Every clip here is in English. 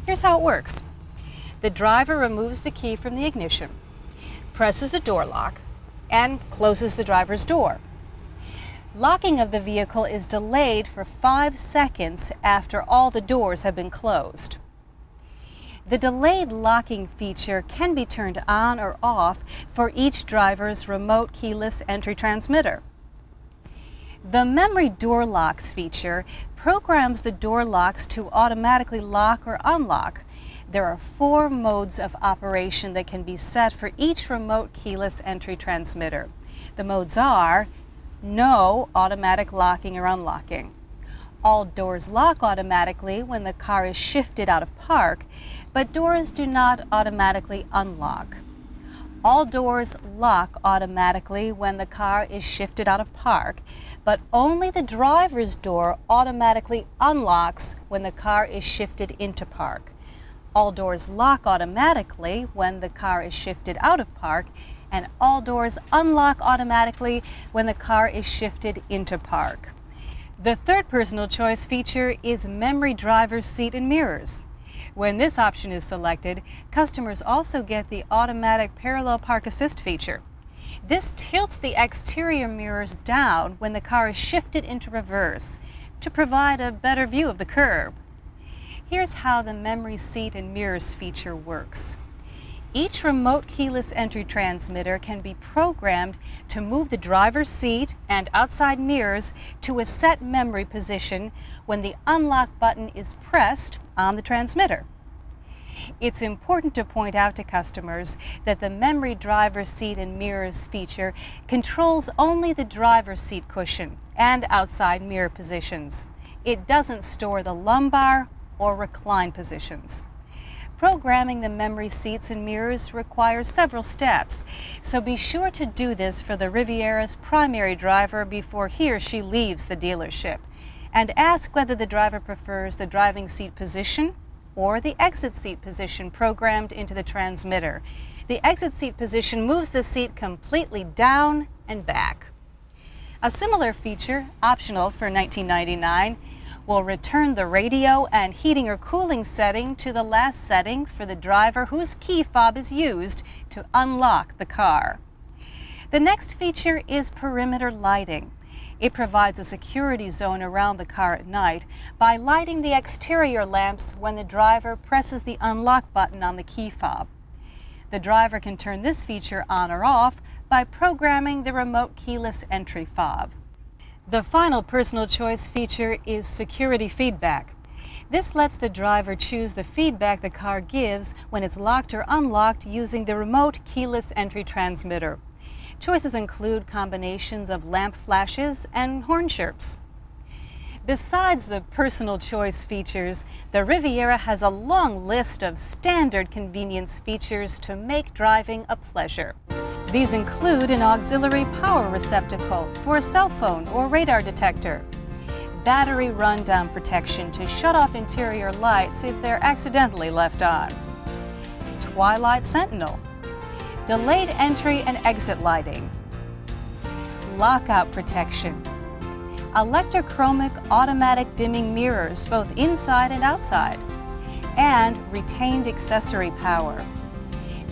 Here's how it works. The driver removes the key from the ignition, presses the door lock, and closes the driver's door. Locking of the vehicle is delayed for 5 seconds after all the doors have been closed. The delayed locking feature can be turned on or off for each driver's remote keyless entry transmitter. The memory door locks feature programs the door locks to automatically lock or unlock. There are 4 modes of operation that can be set for each remote keyless entry transmitter. The modes are no automatic locking or unlocking. All doors lock automatically when the car is shifted out of park, but doors do not automatically unlock. All doors lock automatically when the car is shifted out of park, but only the driver's door automatically unlocks when the car is shifted into park. All doors lock automatically when the car is shifted out of park, and all doors unlock automatically when the car is shifted into park. The third personal choice feature is memory driver's seat and mirrors. When this option is selected, customers also get the automatic parallel park assist feature. This tilts the exterior mirrors down when the car is shifted into reverse to provide a better view of the curb. Here's how the memory seat and mirrors feature works. Each remote keyless entry transmitter can be programmed to move the driver's seat and outside mirrors to a set memory position when the unlock button is pressed on the transmitter. It's important to point out to customers that the memory driver's seat and mirrors feature controls only the driver's seat cushion and outside mirror positions. It doesn't store the lumbar or recline positions. Programming the memory seats and mirrors requires several steps, so be sure to do this for the Riviera's primary driver before he or she leaves the dealership, and ask whether the driver prefers the driving seat position or the exit seat position programmed into the transmitter. The exit seat position moves the seat completely down and back. A similar feature, optional for $19.99, will return the radio and heating or cooling setting to the last setting for the driver whose key fob is used to unlock the car. The next feature is perimeter lighting. It provides a security zone around the car at night by lighting the exterior lamps when the driver presses the unlock button on the key fob. The driver can turn this feature on or off by programming the remote keyless entry fob. The final personal choice feature is security feedback. This lets the driver choose the feedback the car gives when it's locked or unlocked using the remote keyless entry transmitter. Choices include combinations of lamp flashes and horn chirps. Besides the personal choice features, the Riviera has a long list of standard convenience features to make driving a pleasure. These include an auxiliary power receptacle for a cell phone or radar detector, battery rundown protection to shut off interior lights if they're accidentally left on, twilight sentinel, delayed entry and exit lighting, lockout protection, electrochromic automatic dimming mirrors both inside and outside, and retained accessory power.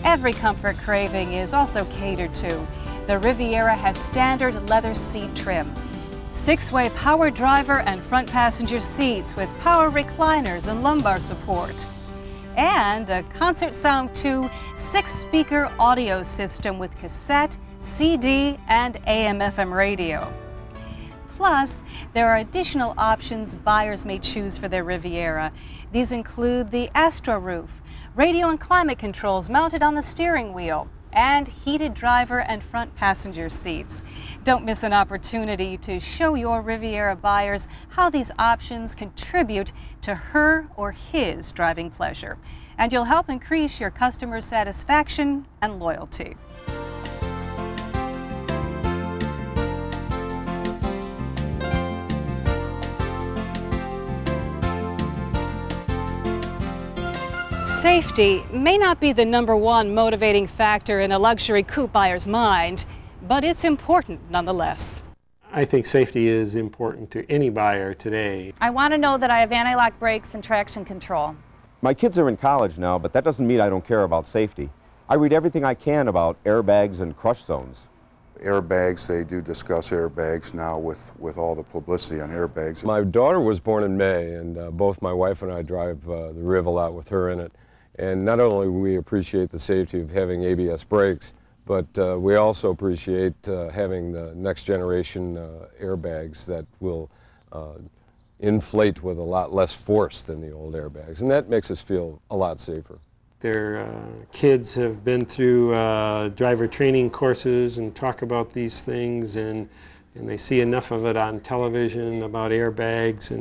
Every comfort craving is also catered to. The Riviera has standard leather seat trim, 6-way power driver and front passenger seats with power recliners and lumbar support, and a Concert Sound 2 6-speaker audio system with cassette, CD, and AM/FM radio. Plus, there are additional options buyers may choose for their Riviera. These include the Astro Roof, radio and climate controls mounted on the steering wheel, and heated driver and front passenger seats. Don't miss an opportunity to show your Riviera buyers how these options contribute to her or his driving pleasure, and you'll help increase your customer satisfaction and loyalty. Safety may not be the #1 motivating factor in a luxury coupe buyer's mind, but it's important nonetheless. I think safety is important to any buyer today. I want to know that I have anti-lock brakes and traction control. My kids are in college now, but that doesn't mean I don't care about safety. I read everything I can about airbags and crush zones. Airbags, they do discuss airbags now with all the publicity on airbags. My daughter was born in May, and both my wife and I drive the Riv a lot with her in it. And not only do we appreciate the safety of having ABS brakes, but we also appreciate having the next generation airbags that will inflate with a lot less force than the old airbags, and that makes us feel a lot safer. Their kids have been through driver training courses and talk about these things, and they see enough of it on television about airbags,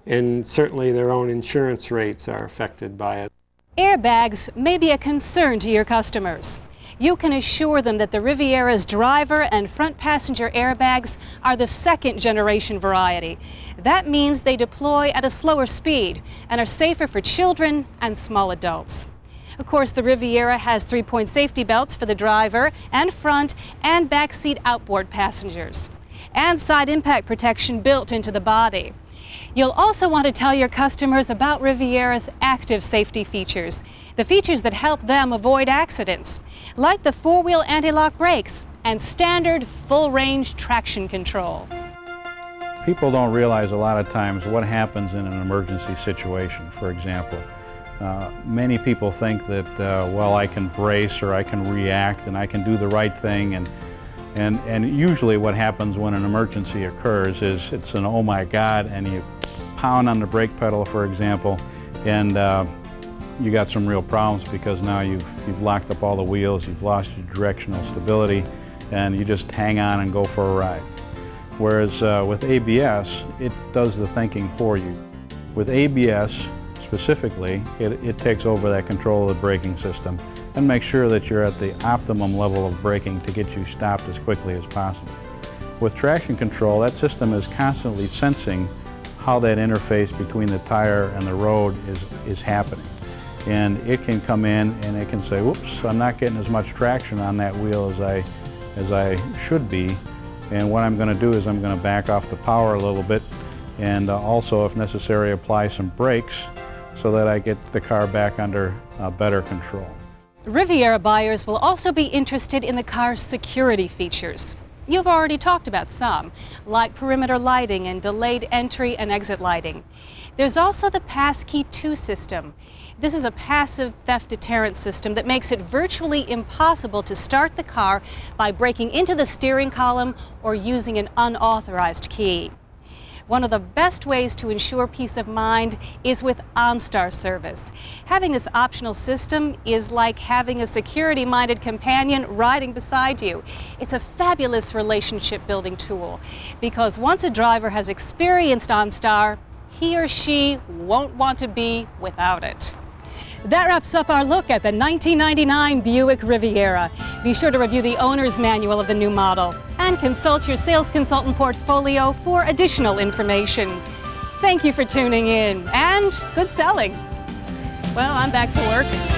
and certainly their own insurance rates are affected by it. Airbags may be a concern to your customers. You can assure them that the Riviera's driver and front passenger airbags are the second generation variety. That means they deploy at a slower speed and are safer for children and small adults. Of course, the Riviera has 3-point safety belts for the driver and front and back seat outboard passengers, and side impact protection built into the body. You'll also want to tell your customers about Riviera's active safety features, the features that help them avoid accidents, like the 4-wheel anti-lock brakes and standard full-range traction control. People don't realize a lot of times what happens in an emergency situation. For example, many people think that, well, I can brace or I can react and I can do the right thing, and usually what happens when an emergency occurs is it's an oh my God, and you pound on the brake pedal, for example, and you got some real problems because now you've locked up all the wheels, you've lost your directional stability, and you just hang on and go for a ride. Whereas with ABS, it does the thinking for you. With ABS specifically, it takes over that control of the braking system and makes sure that you're at the optimum level of braking to get you stopped as quickly as possible. With traction control, that system is constantly sensing how that interface between the tire and the road is happening. And it can come in and it can say, whoops, I'm not getting as much traction on that wheel as I should be. And what I'm going to do is I'm going to back off the power a little bit, and also, if necessary, apply some brakes so that I get the car back under better control. Riviera buyers will also be interested in the car's security features. You've already talked about some, like perimeter lighting and delayed entry and exit lighting. There's also the Passkey 2 system. This is a passive theft deterrent system that makes it virtually impossible to start the car by breaking into the steering column or using an unauthorized key. One of the best ways to ensure peace of mind is with OnStar service. Having this optional system is like having a security-minded companion riding beside you. It's a fabulous relationship-building tool because once a driver has experienced OnStar, he or she won't want to be without it. That wraps up our look at the 1999 Buick Riviera. Be sure to review the owner's manual of the new model and consult your sales consultant portfolio for additional information. Thank you for tuning in, and good selling. Well, I'm back to work.